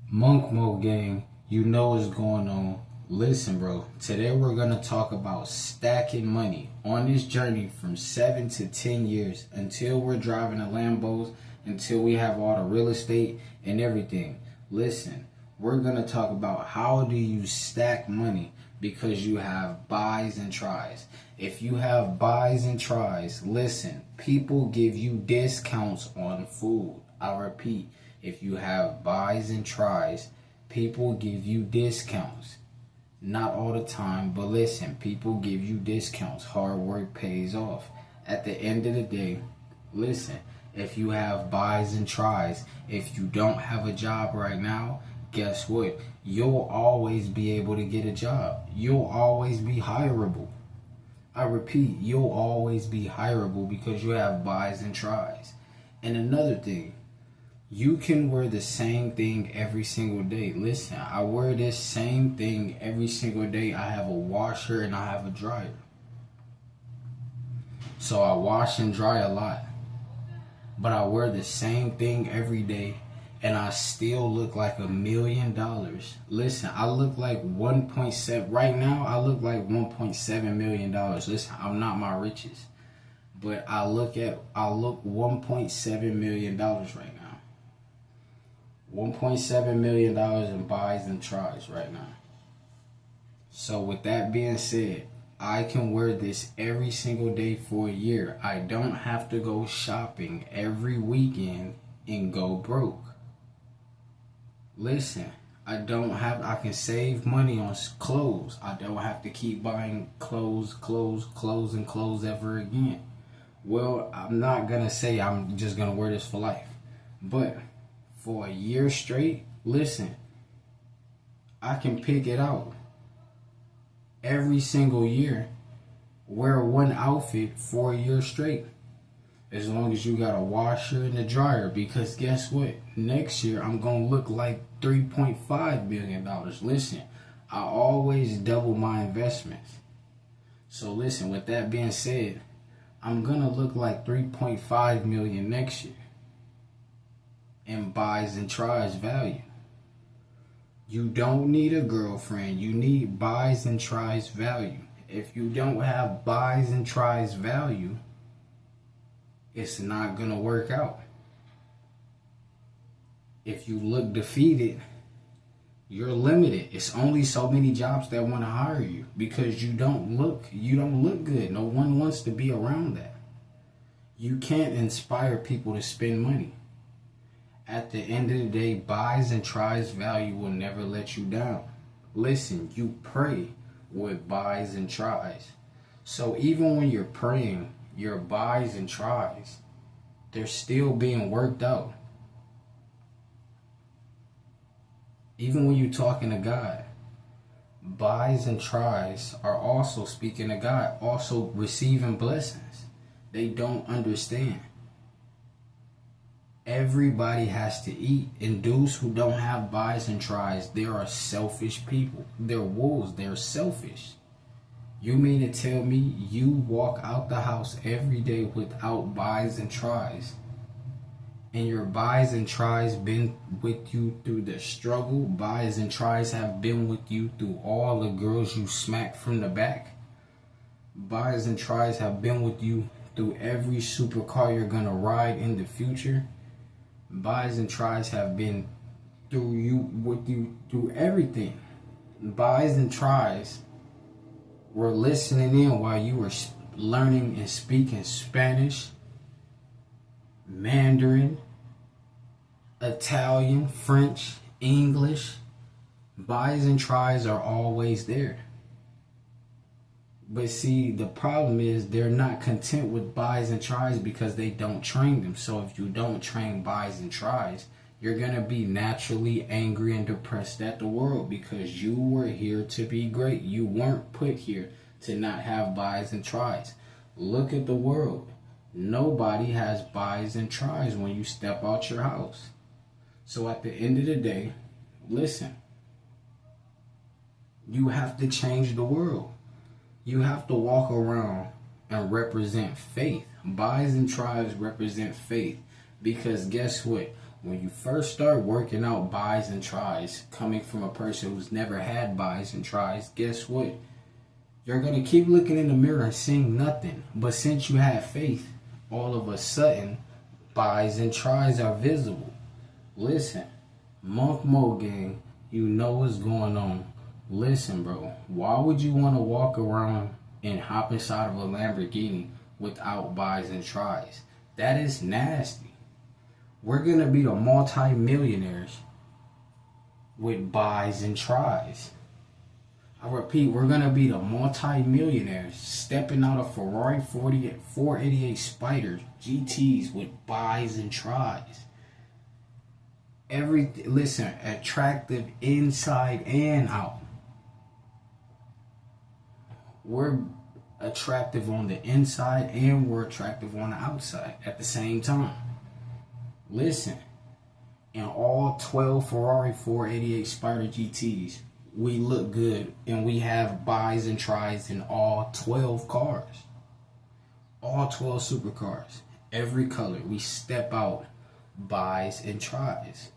Monk Mo gang, you know what's going on. Listen, bro, today we're going to talk about stacking money on this journey from 7 to 10 years until we're driving the Lambos, until we have all the real estate and everything. Listen, we're going to talk about how do you stack money because you have buys and tries. If you have buys and tries, listen, people give you discounts on food. I repeat, if you have buys and tries, people give you discounts. Not all the time, but listen, people give you discounts. Hard work pays off. At the end of the day, listen, if you have buys and tries, if you don't have a job right now, guess what? You'll always be able to get a job. You'll always be hireable. I repeat, you'll always be hireable because you have buys and tries. And another thing, you can wear the same thing every single day. Listen, I wear this same thing every single day. I have a washer and I have a dryer. So I wash and dry a lot. But I wear the same thing every day and I still look like $1 million. Listen, I look like 1.7, right now I look like $1.7 million. Listen, I'm not my richest, but I look $1.7 million right now. $1.7 million in buys and tries right now. So with that being said, I can wear this every single day for a year. I don't have to go shopping every weekend and go broke. Listen, I can save money on clothes. I don't have to keep buying clothes ever again. Well, I'm not gonna say I'm just gonna wear this for life, but for a year straight, listen, I can pick it out every single year, wear one outfit for a year straight, as long as you got a washer and a dryer, because guess what, next year I'm gonna look like $3.5 million. Listen, I always double my investments. So listen, with that being said, I'm gonna look like 3.5 million next year in buys and tries value. You don't need a girlfriend. You need buys and tries value. If you don't have buys and tries value, it's not going to work out. If you look defeated, you're limited. It's only so many jobs that want to hire you because you don't look good. No one wants to be around that. You can't inspire people to spend money. At the end of the day, buys and tries value will never let you down. Listen, you pray with buys and tries. So even when you're praying, your buys and tries, they're still being worked out. Even when you're talking to God, buys and tries are also speaking to God, also receiving blessings. They don't understand. Everybody has to eat, and those who don't have buys and tries, they are selfish people. They're wolves. They're selfish. You mean to tell me you walk out the house every day without buys and tries, and your buys and tries been with you through the struggle? Buys and tries have been with you through all the girls you smacked from the back. Buys and tries have been with you through every supercar you're gonna ride in the future. Buys and tries have been with you through everything. Buys and tries were listening in while you were learning and speaking Spanish, Mandarin, Italian, French, English. Buys and tries are always there. But see, the problem is they're not content with buys and tries because they don't train them. So if you don't train buys and tries, you're going to be naturally angry and depressed at the world because you were here to be great. You weren't put here to not have buys and tries. Look at the world. Nobody has buys and tries when you step out your house. So at the end of the day, listen, you have to change the world. You have to walk around and represent faith. Buys and tries represent faith. Because guess what? when you first start working out buys and tries, coming from a person who's never had buys and tries, guess what? You're going to keep looking in the mirror and seeing nothing. But since you have faith, all of a sudden, buys and tries are visible. Listen, Monk Mo gang, you know what's going on. Listen, bro, why would you want to walk around and hop inside of a Lamborghini without buys and tries? That is nasty. We're going to be the multi-millionaires with buys and tries. I repeat, we're going to be the multi-millionaires stepping out of Ferrari 488 Spiders GTs with buys and tries. Listen, attractive inside and out. We're attractive on the inside and we're attractive on the outside at the same time. Listen, in all 12 Ferrari 488 Spider GTs, we look good and we have buys and tries in all 12 cars. All 12 supercars. Every color. We step out buys and tries.